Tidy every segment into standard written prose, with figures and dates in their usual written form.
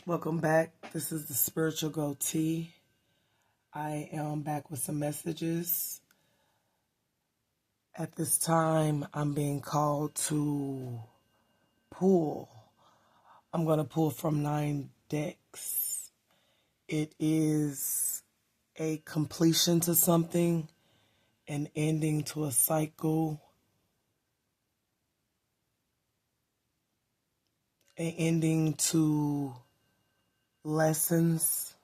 Welcome back. This is the Spiritual Goatee. I am back with some messages. At this time, I'm being called to pull. I'm going to pull from 9 decks. It is a completion to something, an ending to a cycle, an ending to lessons.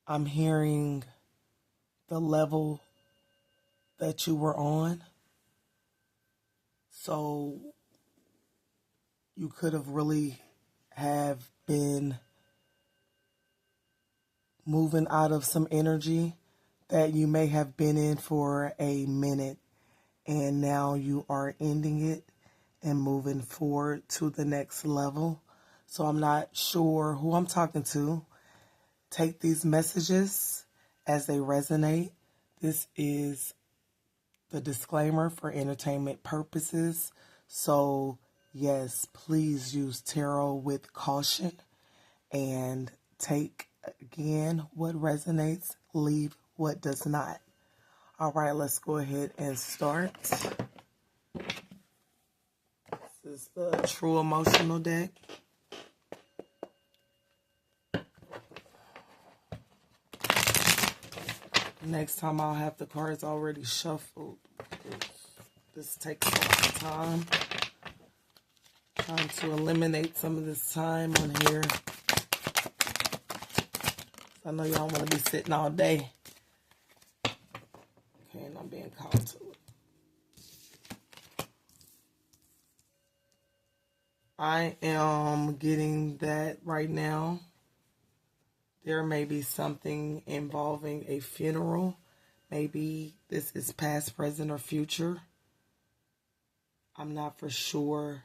I'm hearing the level that you were on. So you could have really have been moving out of some energy that you may have been in for a minute, and now you are ending it and moving forward to the next level. So I'm not sure who I'm talking to. Take these messages as they resonate. This is the disclaimer for entertainment purposes. So yes, please use tarot with caution and take again what resonates, leave what does not. All right, let's go ahead and start. This is the True Emotional deck. Next time I'll have the cards already shuffled. This takes a lot of time. Trying to eliminate some of this time on here. I know y'all want to be sitting all day. Okay, and I'm being called to it. I am getting that right now. There may be something involving a funeral. Maybe this is past, present, or future. I'm not for sure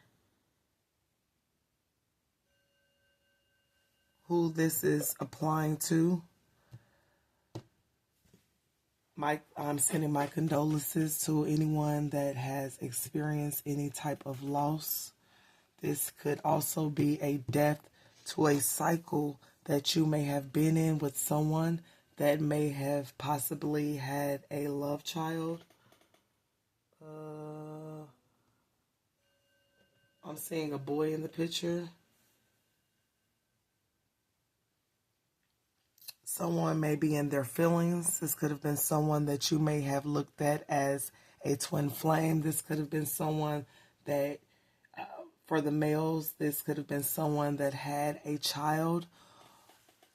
who this is applying to. I'm sending my condolences to anyone that has experienced any type of loss. This could also be a death to a cycle that you may have been in with someone that may have possibly had a love child. I'm seeing a boy in the picture. Someone may be in their feelings. This could have been someone that you may have looked at as a twin flame. This could have been someone that, for the males, this could have been someone that had a child,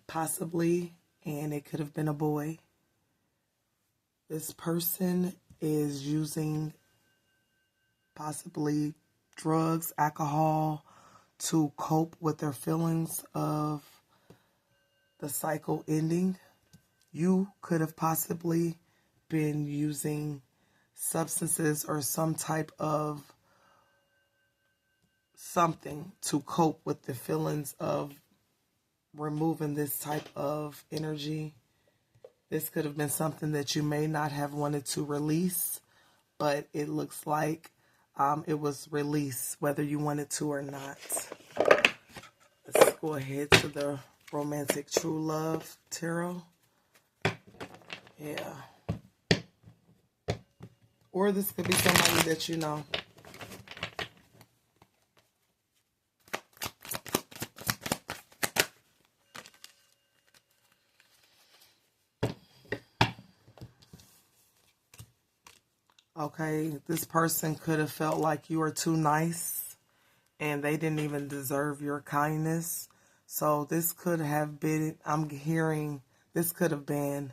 possibly, and it could have been a boy. This person is using possibly drugs, alcohol, to cope with their feelings of the cycle ending. You could have possibly been using substances or some type of something to cope with the feelings of removing this type of energy. This could have been something that you may not have wanted to release, but it looks like it was released, whether you wanted to or not. Let's go ahead to the Romantic True Love Tarot. Yeah. Or this could be somebody that you know. Okay, this person could have felt like you were too nice and they didn't even deserve your kindness. So this could have been, I'm hearing, this could have been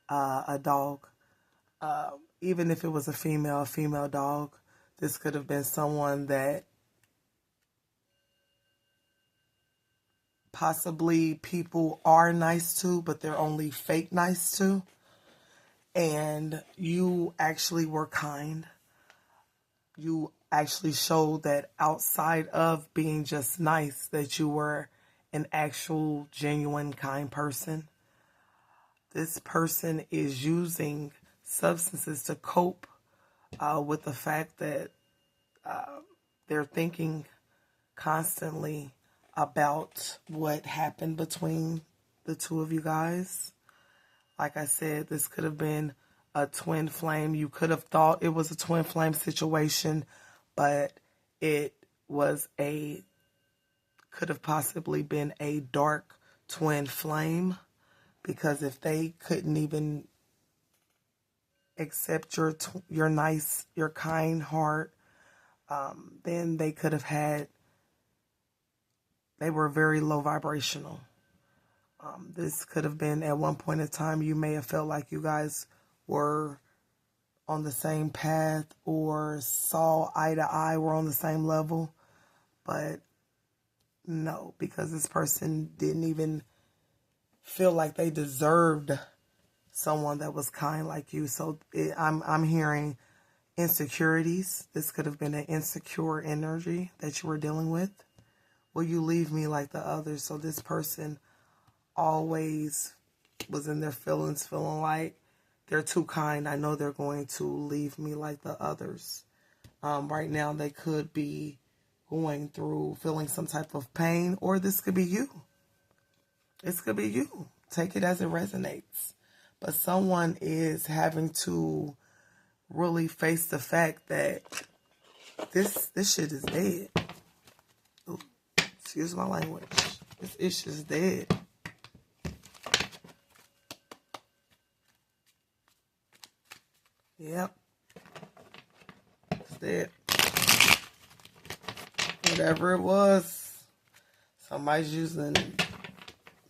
a dog. Even if it was a female dog, this could have been someone that possibly people are nice to, but they're only fake nice to. And you actually were kind. You actually showed that outside of being just nice, that you were an actual, genuine, kind person. This person is using substances to cope with the fact that they're thinking constantly about what happened between the two of you guys. Like I said, this could have been a twin flame. You could have thought it was a twin flame situation, but it was could have possibly been a dark twin flame, because if they couldn't even accept your nice, your kind heart, then they could have they were very low vibrational. This could have been at one point in time, you may have felt like you guys were on the same path or saw eye to eye, were on the same level, but no, because this person didn't even feel like they deserved someone that was kind like you. So I'm hearing insecurities. This could have been an insecure energy that you were dealing with. Will you leave me like the others? So this person always was in their feelings, feeling like they're too kind. I know they're going to leave me like the others. Right now, they could be going through, feeling some type of pain, or this could be you. This could be you. Take it as it resonates. But someone is having to really face the fact that this shit is dead. Ooh, excuse my language. This issue is dead. Yep. It's dead. Whatever it was, somebody's using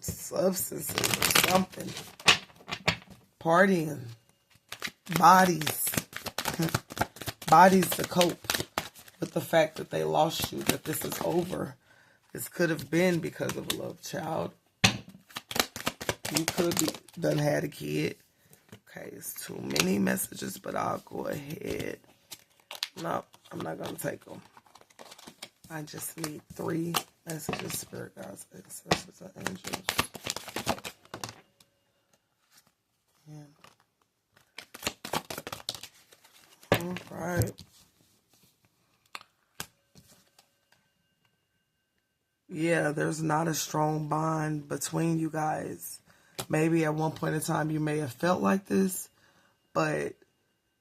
substances or something. Partying. Bodies. Bodies to cope with the fact that they lost you, that this is over. This could have been because of a love child. You could be done had a kid. Okay, it's too many messages, but I'll go ahead. No, I'm not going to take them. I just need 3 messages, spirit guides, ancestors, and angels. Yeah. All right. Yeah, there's not a strong bond between you guys. Maybe at one point in time you may have felt like this, but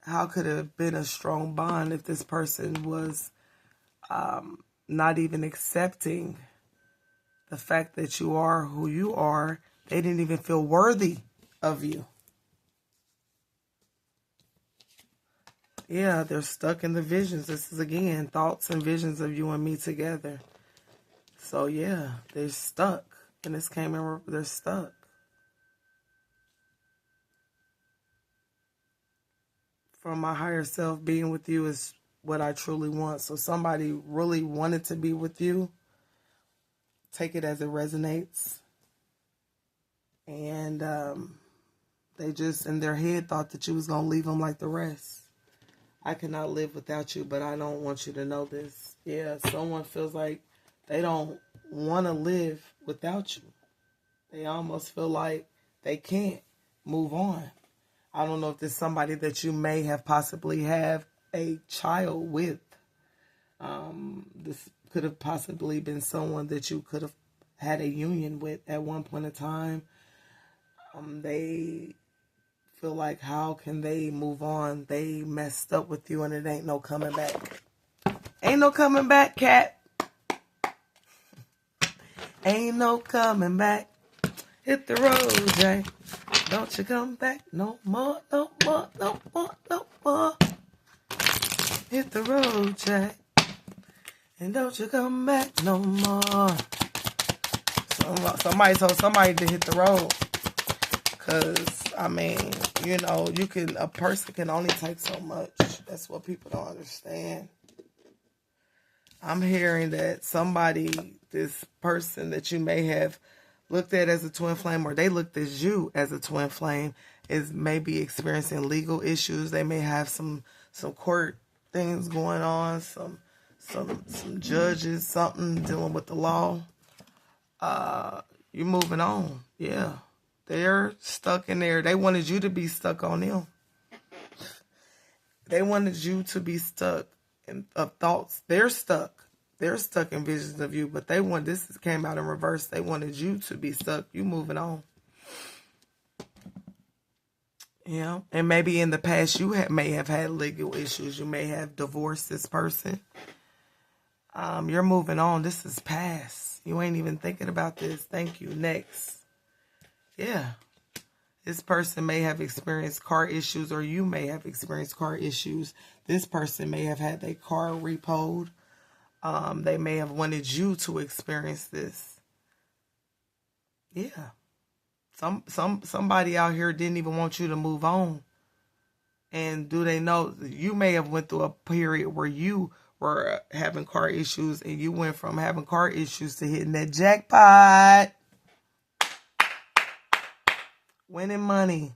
how could it have been a strong bond if this person was not even accepting the fact that you are who you are? They didn't even feel worthy of you. Yeah, they're stuck in the visions. This is, again, thoughts and visions of you and me together. So, yeah, they're stuck. And this came in, they're stuck. From my higher self, being with you is what I truly want. So somebody really wanted to be with you. Take it as it resonates. And they just, in their head, thought that you was going to leave them like the rest. I cannot live without you, but I don't want you to know this. Yeah, someone feels like they don't want to live without you. They almost feel like they can't move on. I don't know if there's somebody that you may have possibly have a child with. This could have possibly been someone that you could have had a union with at one point in time. They feel like, how can they move on? They messed up with you and it ain't no coming back. Ain't no coming back, cat. Ain't no coming back. Hit the road, Jay. Don't you come back no more, no more, no more, no more. Hit the road, Jack. And don't you come back no more. Somebody told somebody to hit the road. Because, I mean, you know, a person can only take so much. That's what people don't understand. I'm hearing that this person that you may have looked at as a twin flame, or they looked at you as a twin flame, is maybe experiencing legal issues. They may have some court things going on, some judges, something dealing with the law. You're moving on. Yeah. They're stuck in there. They wanted you to be stuck on them. They wanted you to be stuck in thoughts. They're stuck. They're stuck in visions of you, but this came out in reverse. They wanted you to be stuck. You moving on. Yeah. And maybe in the past you may have had legal issues. You may have divorced this person. You're moving on. This is past. You ain't even thinking about this. Thank you. Next. Yeah. This person may have experienced car issues, or you may have experienced car issues. This person may have had their car repoed. They may have wanted you to experience this. Yeah. Somebody out here didn't even want you to move on. And do they know you may have went through a period where you were having car issues, and you went from having car issues to hitting that jackpot. Winning money.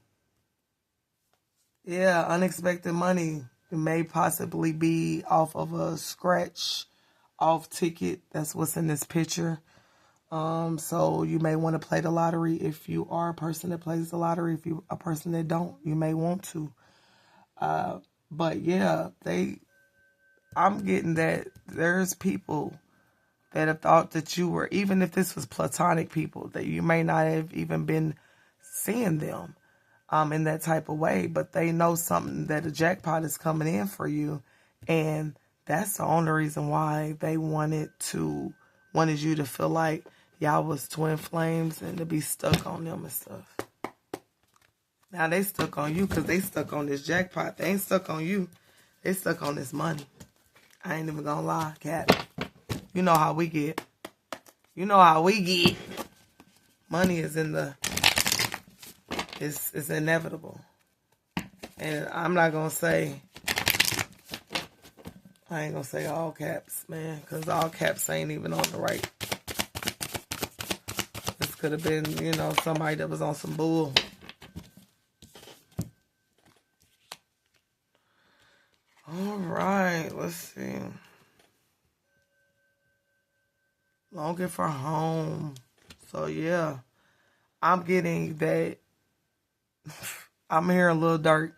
Yeah, unexpected money. It may possibly be off of a scratch off ticket. That's what's in this picture. So you may want to play the lottery if you are a person that plays the lottery. If you're a person that don't, you may want to. But yeah, I'm getting that there's people that have thought that you were, even if this was platonic people, that you may not have even been seeing them in that type of way, but they know something, that a jackpot is coming in for you, and that's the only reason why they wanted you to feel like y'all was twin flames and to be stuck on them and stuff. Now they stuck on you because they stuck on this jackpot. They ain't stuck on you. They stuck on this money. I ain't even gonna lie, Cat. You know how we get. You know how we get. Money is it's inevitable. And I'm not gonna say, I ain't gonna say all caps, man, because all caps ain't even on the right. This could have been, somebody that was on some bull. All right, let's see. Longing for home. So, yeah, I'm getting that. I'm hearing Lil Durk,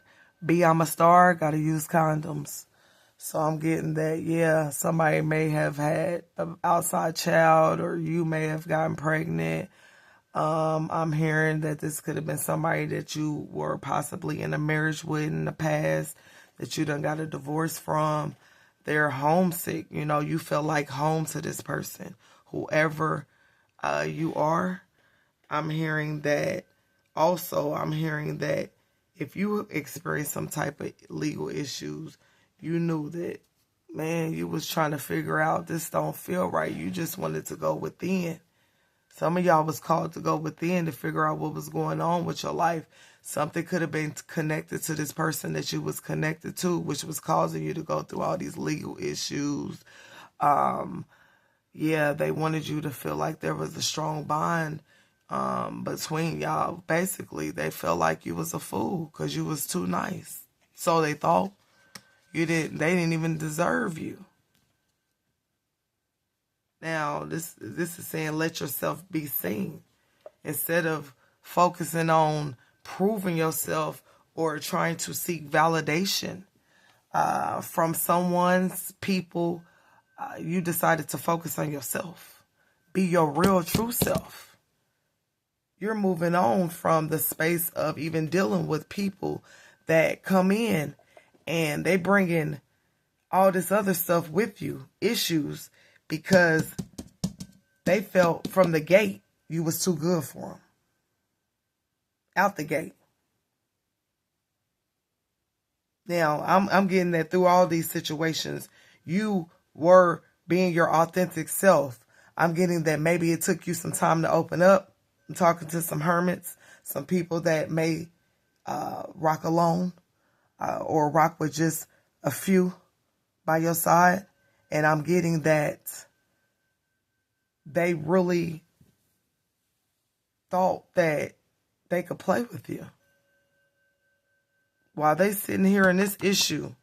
I'm a star, gotta use condoms. So I'm getting that, yeah, somebody may have had an outside child, or you may have gotten pregnant. I'm hearing that this could have been somebody that you were possibly in a marriage with in the past, that you done got a divorce from. They're homesick. You feel like home to this person. Whoever you are, I'm hearing that. Also, I'm hearing that if you experience some type of legal issues, you knew that, man, you was trying to figure out, this don't feel right. You just wanted to go within. Some of y'all was called to go within to figure out what was going on with your life. Something could have been connected to this person that you was connected to, which was causing you to go through all these legal issues. Yeah, they wanted you to feel like there was a strong bond between y'all. Basically, they felt like you was a fool because you was too nice. So they thought they didn't even deserve you. Now, this is saying let yourself be seen. Instead of focusing on proving yourself or trying to seek validation from someone's people, you decided to focus on yourself. Be your real, true self. You're moving on from the space of even dealing with people that come in and they bring in all this other stuff with you, issues, because they felt from the gate you was too good for them. Out the gate. Now, I'm getting that through all these situations, you were being your authentic self. I'm getting that maybe it took you some time to open up. I'm talking to some hermits, some people that may rock alone or rock with just a few by your side. And I'm getting that they really thought that they could play with you. While they sitting here in this issue,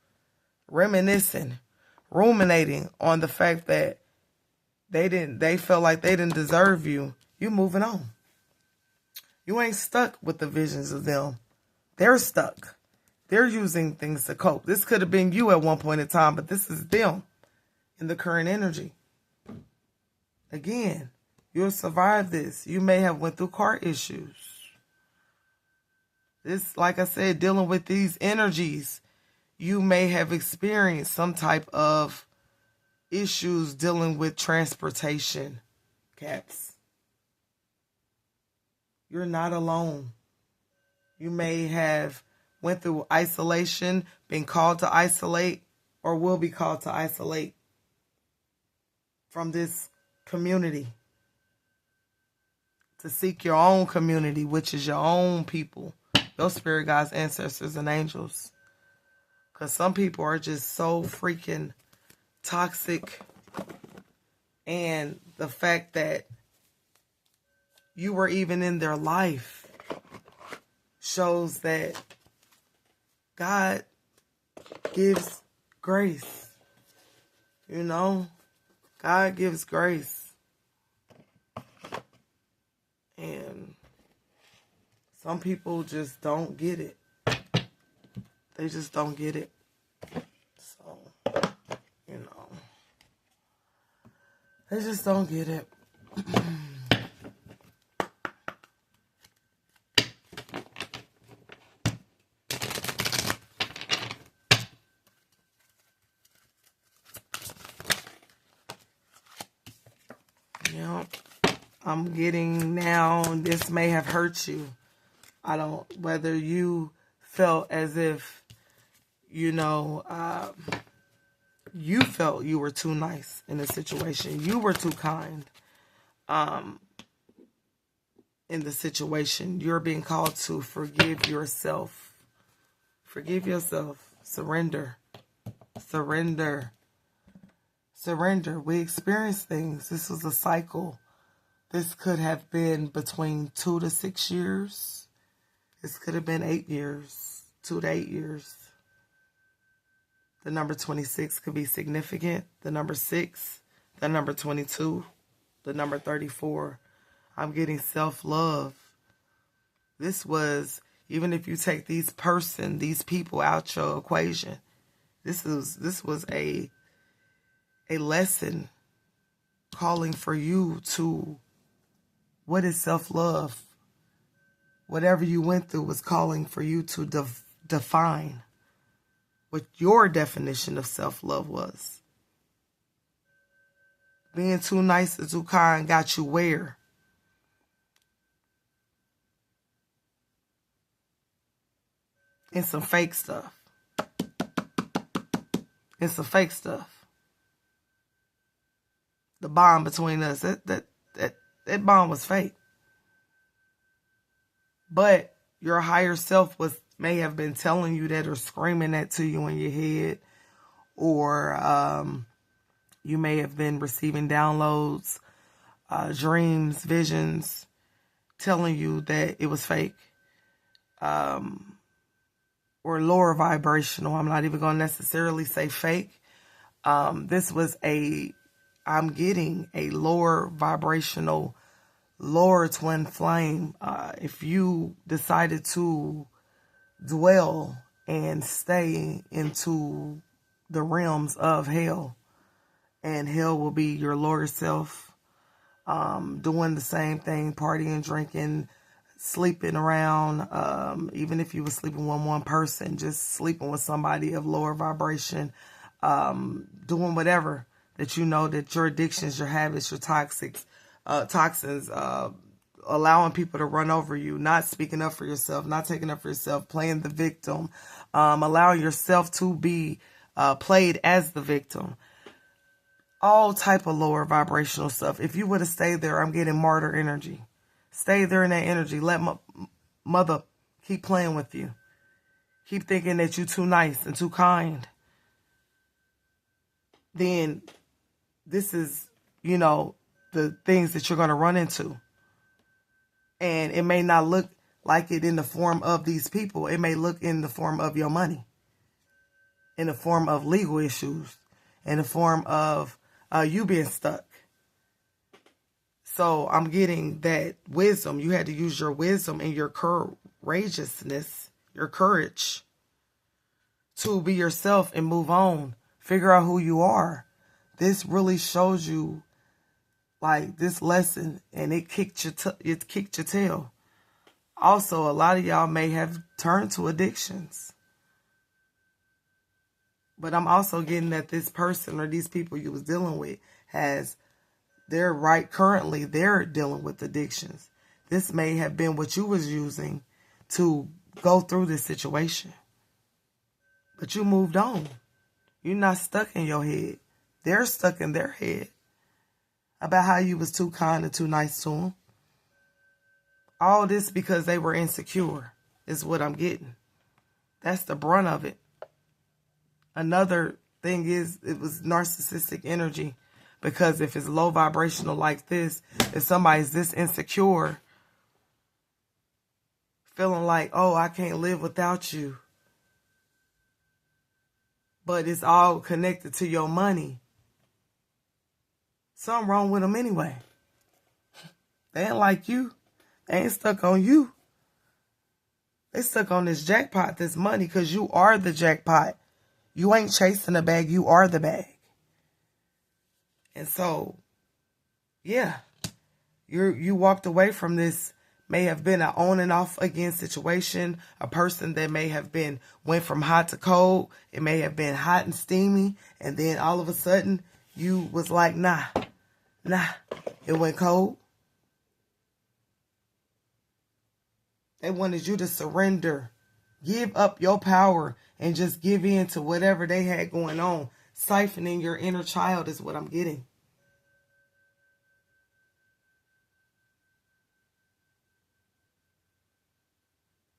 reminiscing, ruminating on the fact that they felt like they didn't deserve you, you moving on. You ain't stuck with the visions of them. They're stuck. They're using things to cope. This could have been you at one point in time, but this is them in the current energy. Again, you'll survive this. You may have went through car issues. This, like I said, dealing with these energies, you may have experienced some type of issues dealing with transportation, cats. You're not alone. You may have went through isolation, been called to isolate, or will be called to isolate from this community. To seek your own community, which is your own people, your spirit guides, ancestors, and angels. Because some people are just so freaking toxic. And the fact that you were even in their life shows that God gives grace. You know, God gives grace. And some people just don't get it. They just don't get it. So, you know, they just don't get it. I'm getting now, this may have hurt you. Whether you felt as if, you felt you were too nice in a situation. You were too kind in the situation. You're being called to forgive yourself. Forgive yourself. Surrender. Surrender. Surrender. We experience things. This was a cycle. This could have been between 2 to 6 years. This could have been 8 years, 2 to 8 years. The number 26 could be significant. The number 6, the number 22, the number 34. I'm getting self-love. This was, even if you take these people out your equation, this was a lesson calling for you to, what is self-love? Whatever you went through was calling for you to define what your definition of self-love was. Being too nice and too kind got you where? In some fake stuff. In some fake stuff. The bond between us, that bond was fake. But your higher self may have been telling you that, or screaming that to you in your head. Or you may have been receiving downloads, dreams, visions, telling you that it was fake. Or lower vibrational. I'm not even going to necessarily say fake. This was I'm getting a lower vibrational, lower twin flame. If you decided to dwell and stay into the realms of hell, and hell will be your lower self, doing the same thing, partying, drinking, sleeping around, even if you were sleeping with one person, just sleeping with somebody of lower vibration, doing whatever that you know that your addictions, your habits, your toxins, allowing people to run over you, not speaking up for yourself, not taking up for yourself, playing the victim, allowing yourself to be played as the victim. All type of lower vibrational stuff. If you would have stayed there, I'm getting martyr energy. Stay there in that energy. Let mother keep playing with you. Keep thinking that you're too nice and too kind. Then this is, the things that you're going to run into. And it may not look like it in the form of these people. It may look in the form of your money. In the form of legal issues. In the form of you being stuck. So I'm getting that wisdom. You had to use your wisdom and your courageousness, your courage, to be yourself and move on. Figure out who you are. This really shows you like this lesson, and it kicked your tail. Also, a lot of y'all may have turned to addictions. But I'm also getting that this person or these people you was dealing with currently they're dealing with addictions. This may have been what you was using to go through this situation. But you moved on. You're not stuck in your head. They're stuck in their head about how you was too kind and too nice to them. All this because they were insecure is what I'm getting. That's the brunt of it. Another thing is it was narcissistic energy, because if it's low vibrational like this, if somebody's this insecure, feeling like, oh, I can't live without you, but it's all connected to your money, something wrong with them anyway. They ain't like you. They ain't stuck on you. They stuck on this jackpot, this money, because you are the jackpot. You ain't chasing the bag. You are the bag. And so, yeah, you walked away from this. May have been an on and off again situation. A person that may have went from hot to cold. It may have been hot and steamy. And then all of a sudden you was like, nah. It went cold. They wanted you to surrender. Give up your power and just give in to whatever they had going on. Siphoning your inner child is what I'm getting.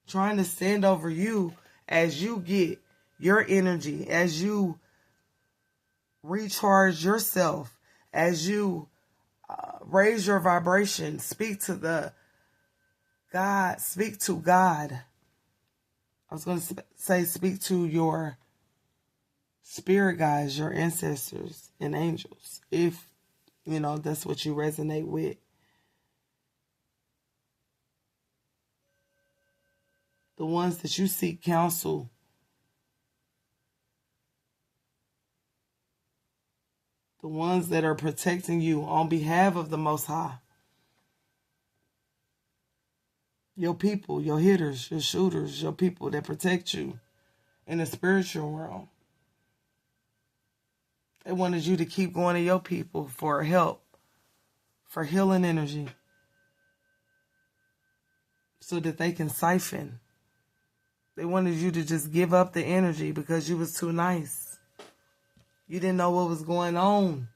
Trying to stand over you as you get your energy, as you recharge yourself, as you raise your vibration, speak to God. I was going to say speak to your spirit guides, your ancestors and angels, if, that's what you resonate with. The ones that you seek counsel. The ones that are protecting you on behalf of the Most High. Your people, your hitters, your shooters, your people that protect you in the spiritual realm. They wanted you to keep going to your people for help, for healing energy, so that they can siphon. They wanted you to just give up the energy because you was too nice. You didn't know what was going on.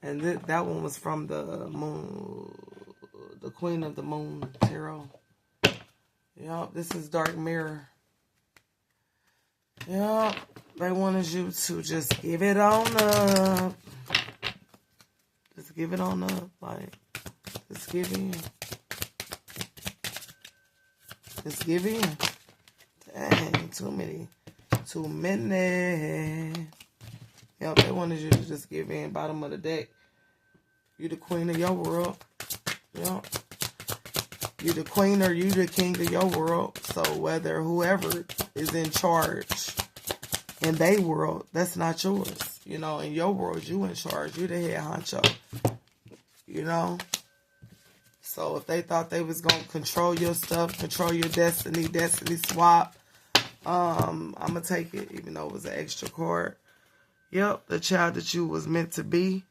And that one was from the moon, the Queen of the Moon tarot. Yep, this is Dark Mirror. Yep, they wanted you to just give it on up. Just give it on up. Like, just give in. Just give in. Dang, too many. Yep, they wanted you to just give in. Bottom of the deck. You the queen of your world. Yep. You the queen or you the king of your world. So whoever is in charge in their world, that's not yours. In your world, you in charge. You the head honcho. So if they thought they was going to control your stuff, control your destiny swap, I'm going to take it, even though it was an extra card. Yep, the child that you was meant to be.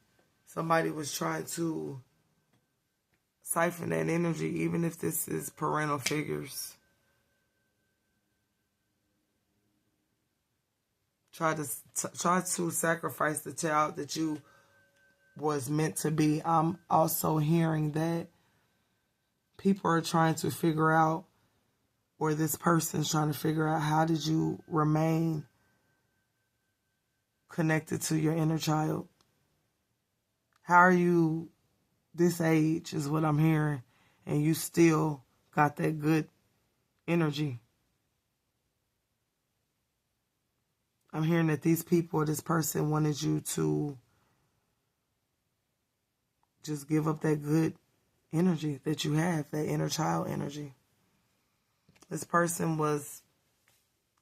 Somebody was trying to siphon that energy, even if this is parental figures. Try to sacrifice the child that you was meant to be. I'm also hearing that people are trying to figure out, or this person's trying to figure out, how did you remain connected to your inner child? How are you this age is what I'm hearing, and you still got that good energy? I'm hearing that these people or this person wanted you to just give up that good energy that you have, that inner child energy. This person was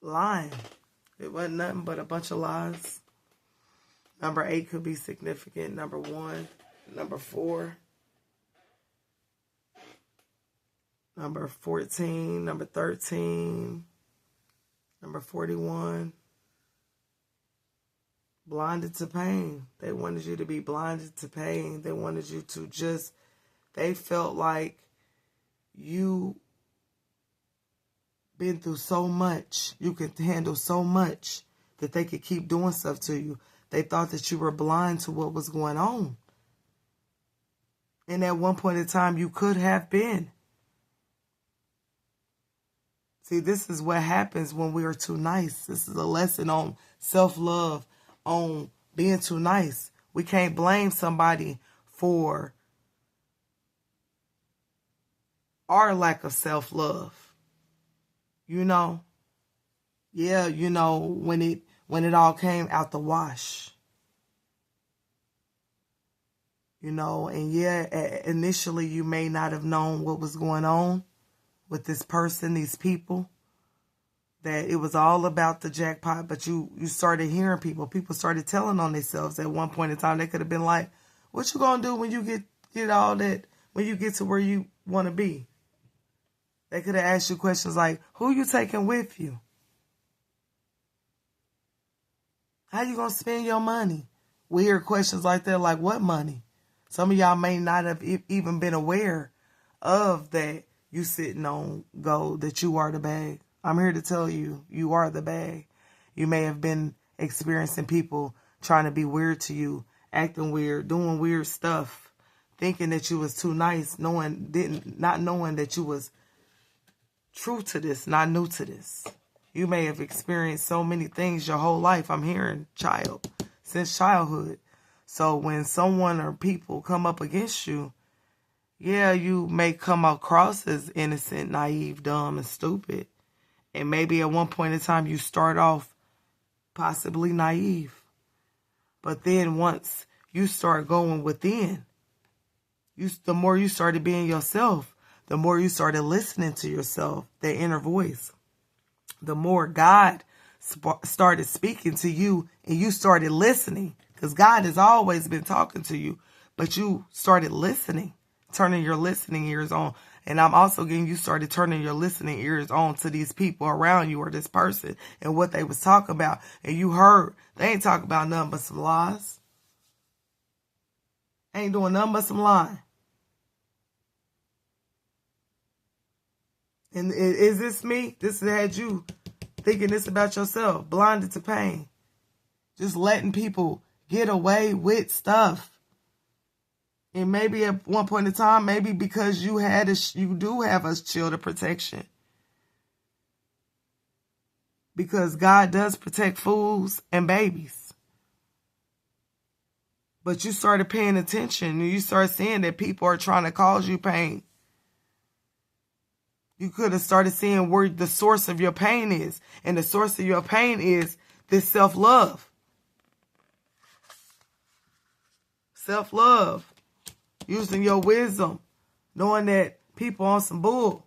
lying. It wasn't nothing but a bunch of lies. Number 8 could be significant. Number 1, number 4, number 14, number 13, number 41. Blinded to pain. They wanted you to be blinded to pain. They wanted you to they felt like you been through so much. You could handle so much that they could keep doing stuff to you. They thought that you were blind to what was going on. And at one point in time, you could have been. See, this is what happens when we are too nice. This is a lesson on self-love, on being too nice. We can't blame somebody for our lack of self-love. You know? Yeah, you know, when it all came out the wash. You know, and yeah, initially you may not have known what was going on with this person, these people, that it was all about the jackpot, but you started hearing people started telling on themselves at one point in time. They could have been like, what you gonna do when you get all that, when you get to where you want to be? They could have asked you questions like, who you taking with you? How you gonna spend your money? We hear questions like that, like, what money? Some of y'all may not have even been aware of that. You sitting on gold, that you are the bag. I'm here to tell you, you are the bag. You may have been experiencing people trying to be weird to you, acting weird, doing weird stuff, thinking that you was too nice, not knowing that you was true to this, not new to this. You may have experienced so many things your whole life. I'm hearing since childhood. So when someone or people come up against you, yeah, you may come across as innocent, naive, dumb, and stupid. And maybe at one point in time you start off possibly naive. But then once you start going within, the more you started being yourself, the more you started listening to yourself, that inner voice, the more God started speaking to you and you started listening. Because God has always been talking to you, but you started listening, turning your listening ears on. And I'm also getting you started turning your listening ears on to these people around you or this person and what they was talking about. And you heard they ain't talking about nothing but some lies. Ain't doing nothing but some lying. And is this me? This had you thinking this about yourself, blinded to pain. Just letting people get away with stuff. And maybe at one point in time, maybe because you do have a shield of protection. Because God does protect fools and babies. But you started paying attention and you start seeing that people are trying to cause you pain. You could have started seeing where the source of your pain is. And the source of your pain is this self-love. Self-love. Using your wisdom. Knowing that people on some bull.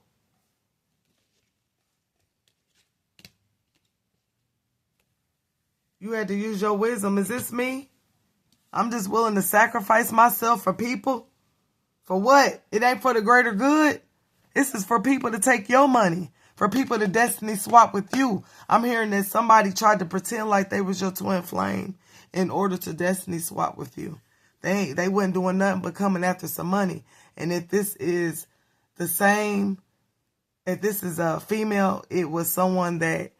You had to use your wisdom. Is this me? I'm just willing to sacrifice myself for people. For what? It ain't for the greater good. This is for people to take your money. For people to destiny swap with you. I'm hearing that somebody tried to pretend like they was your twin flame in order to destiny swap with you. They wasn't doing nothing but coming after some money. And if this is the same, if this is a female, it was someone that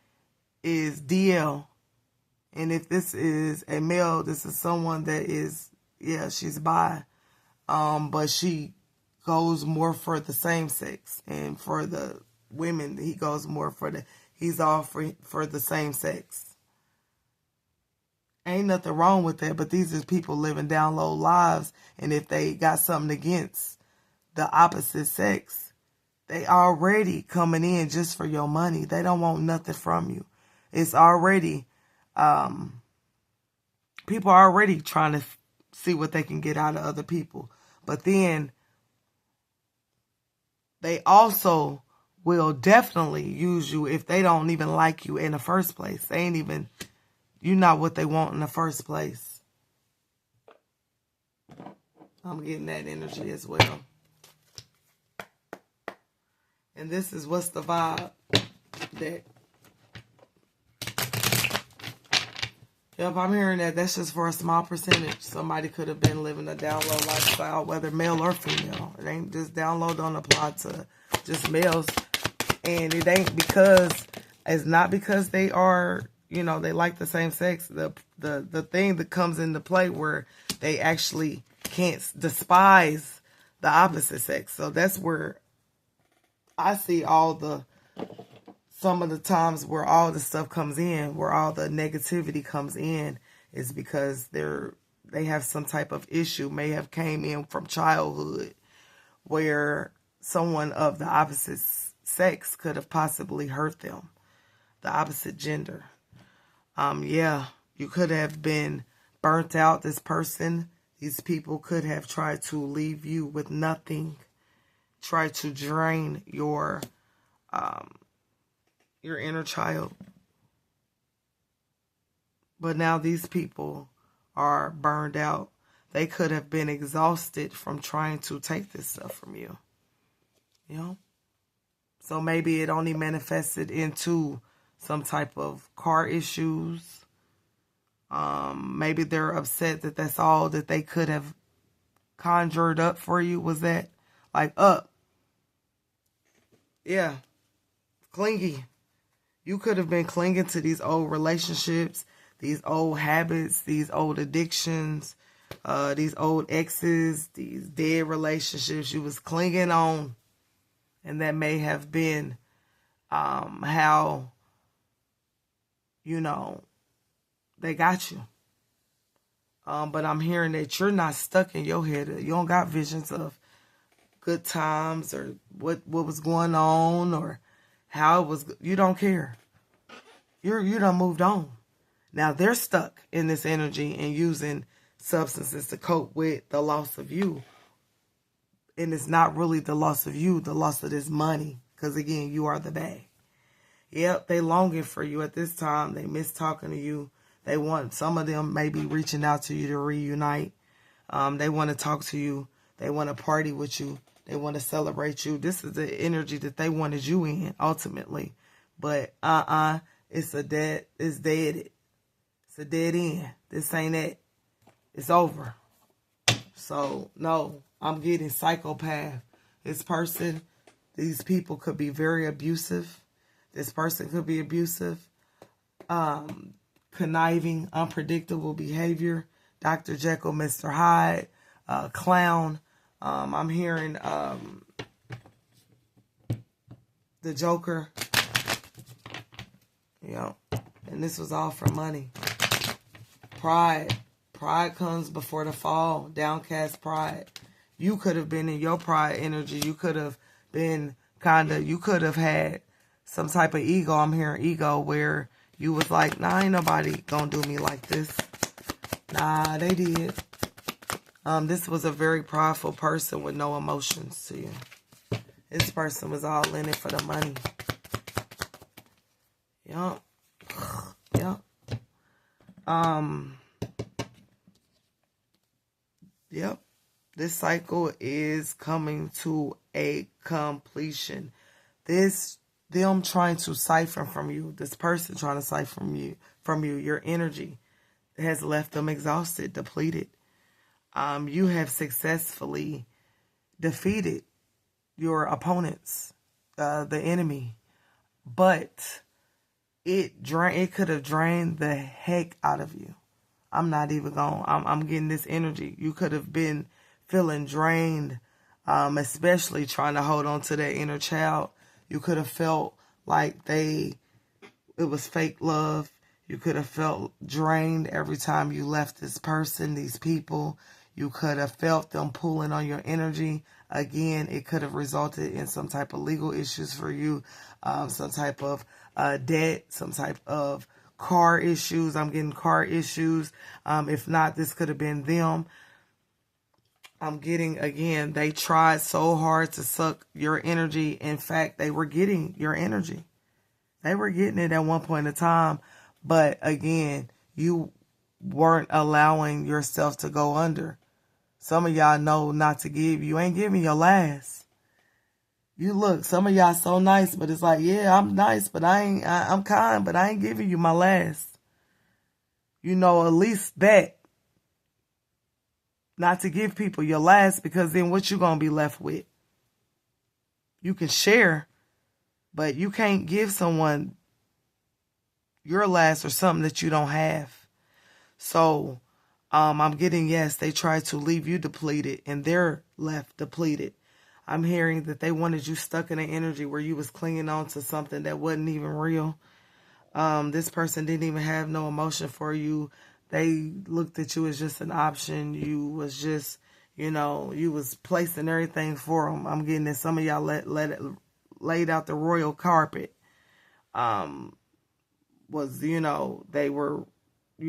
is DL. And if this is a male, this is someone that is, she's bi. But she goes more for the same sex. And for the women, he goes more he's all for the same sex. Ain't nothing wrong with that, but these are people living down low lives. And if they got something against the opposite sex, they already coming in just for your money. They don't want nothing from you. It's already, people are already trying to see what they can get out of other people. But then they also will definitely use you if they don't even like you in the first place. You're not what they want in the first place. I'm getting that energy as well. And this is what's the vibe that... Yep, I'm hearing that. That's just for a small percentage. Somebody could have been living a down low lifestyle, whether male or female. It ain't just down low, don't apply to just males. And it ain't because, it's not because they are, you know, they like the same sex. The thing that comes into play where they actually can't despise the opposite sex. So that's where I see some of the times where all the stuff comes in, where all the negativity comes in, is because they have some type of issue, may have came in from childhood, where someone of the opposite sex could have possibly hurt them, the opposite gender. Yeah, you could have been burnt out. This person, these people could have tried to leave you with nothing, try to drain your inner child. But now these people are burned out. They could have been exhausted from trying to take this stuff from you. You know? So maybe it only manifested into some type of car issues. Maybe they're upset that that's all that they could have conjured up for you, was that like up. Yeah. Clingy. You could have been clinging to these old relationships, these old habits, these old addictions, these old exes, these dead relationships. You was clinging on. And that may have been how, you know, they got you. But I'm hearing that you're not stuck in your head. You don't got visions of good times or what was going on or how it was. You don't care. You done moved on. Now they're stuck in this energy and using substances to cope with the loss of you. And it's not really the loss of you, the loss of this money. Because again, you are the bag. Yep, they longing for you at this time. They miss talking to you. They want, some of them may be reaching out to you to reunite. They want to talk to you. They want to party with you. They want to celebrate you. This is the energy that they wanted you in, ultimately. But it's dead. It's a dead end. This ain't it. It's over. So, no, I'm getting psychopath. This person, these people could be very abusive. This person could be abusive. Conniving, unpredictable behavior. Dr. Jekyll, Mr. Hyde, clown. I'm hearing the Joker. You know, and this was all for money. Pride. Pride comes before the fall. Downcast pride. You could have been in your pride energy. You could have been you could have had some type of ego. I'm hearing ego where you was like, nah, ain't nobody gonna do me like this. Nah, they did. This was a very prideful person with no emotions to you. This person was all in it for the money. Yup. Yup. Yep. This cycle is coming to a completion. Them trying to siphon from you, this person trying to siphon from you, your energy has left them exhausted, depleted. You have successfully defeated your opponents, the enemy, but it could have drained the heck out of you. I'm not even going. I'm getting this energy. You could have been feeling drained, especially trying to hold on to that inner child. You could have felt like it was fake love. You could have felt drained every time you left this person, these people. You could have felt them pulling on your energy. Again, it could have resulted in some type of legal issues for you, some type of debt, some type of car issues. I'm getting car issues. If not, this could have been them. I'm getting, again, they tried so hard to suck your energy. In fact, they were getting your energy. They were getting it at one point in time. But again, you weren't allowing yourself to go under. Some of y'all know not to give. You ain't giving your last. You look, some of y'all so nice, but it's like, yeah, I'm nice, but I'm kind, but I ain't giving you my last. You know, at least that. Not to give people your last, because then what you gonna be left with? You can share, but you can't give someone your last or something that you don't have. So, I'm getting, yes, they tried to leave you depleted and they're left depleted. I'm hearing that they wanted you stuck in an energy where you was clinging on to something that wasn't even real. This person didn't even have no emotion for you. They looked at you as just an option. You was just, you was placing everything for them. I'm getting that some of y'all laid out the royal carpet. You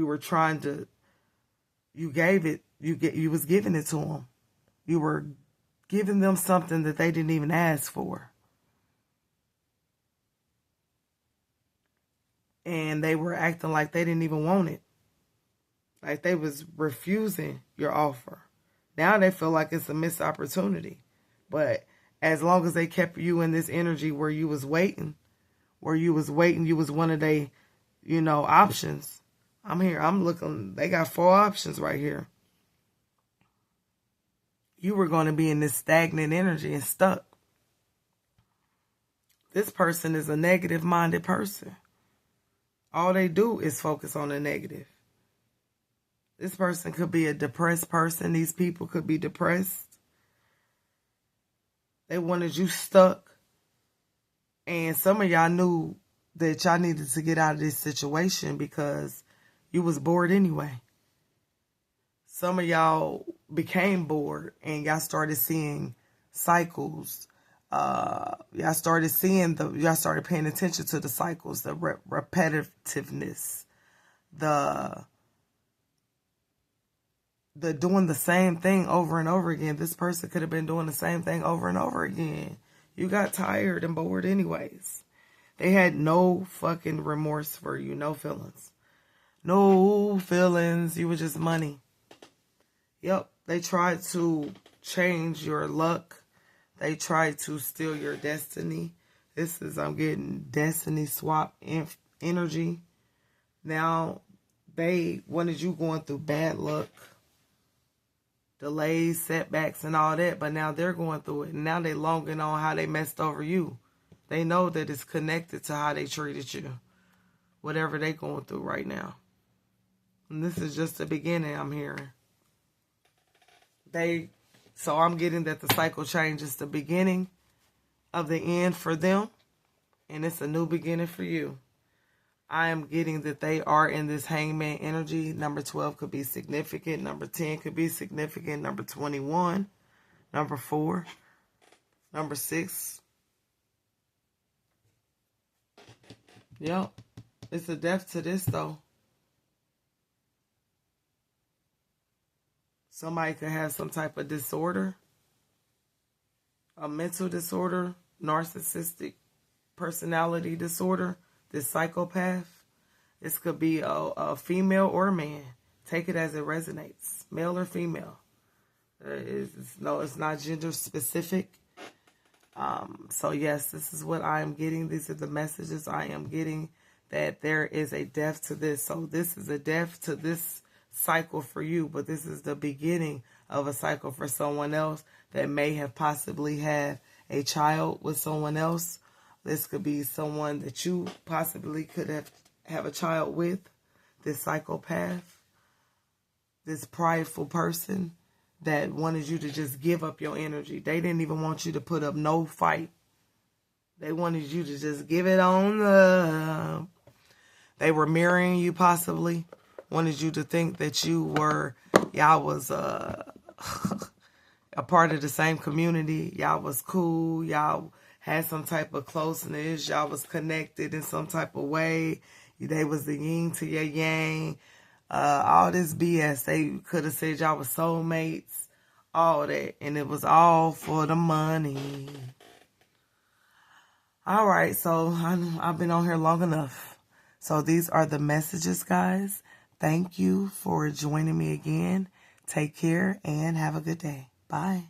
were trying to, you gave it, you was giving it to them. You were giving them something that they didn't even ask for. And they were acting like they didn't even want it. Like they was refusing your offer. Now they feel like it's a missed opportunity. But as long as they kept you in this energy where you was waiting, you was one of their, options. I'm here. I'm looking. They got 4 options right here. You were going to be in this stagnant energy and stuck. This person is a negative-minded person. All they do is focus on the negative. This person could be a depressed person. These people could be depressed. They wanted you stuck. And some of y'all knew that y'all needed to get out of this situation because you was bored anyway. Some of y'all became bored and y'all started seeing cycles. Y'all started paying attention to the cycles, the repetitiveness, the doing the same thing over and over again. This person could have been doing the same thing over and over again. You got tired and bored anyways. They had no fucking remorse for you. No feelings. No feelings. You were just money. Yep. They tried to change your luck. They tried to steal your destiny. I'm getting destiny swap energy. Now, they wanted you going through bad luck, delays, setbacks, and all that. But now they're going through it. And now they're longing on how they messed over you. They know that it's connected to how they treated you. Whatever they're going through right now. And this is just the beginning, I'm hearing. So I'm getting that the cycle change is the beginning of the end for them. And it's a new beginning for you. I am getting that they are in this hangman energy. Number 12 could be significant. Number 10 could be significant. Number 21. Number 4. Number 6. Yep. It's a depth to this, though. Somebody could have some type of disorder. A mental disorder. Narcissistic personality disorder. This psychopath. This could be a female or a man. Take it as it resonates. Male or female. It's not gender specific. So yes, this is what I am getting. These are the messages I am getting, that there is a death to this. So this is a death to this cycle for you, but this is the beginning of a cycle for someone else that may have possibly had a child with someone else. This could be someone that you possibly could have a child with. This psychopath, this prideful person that wanted you to just give up your energy. They didn't even want you to put up no fight. They wanted you to just give it on up. They were mirroring you possibly. Wanted you to think that y'all was a part of the same community. Y'all was cool. Y'all had some type of closeness. Y'all was connected in some type of way. They was the yin to your yang. All this BS. They could have said y'all was soulmates. All that. And it was all for the money. All right. So I've been on here long enough. So these are the messages, guys. Thank you for joining me again. Take care and have a good day. Bye.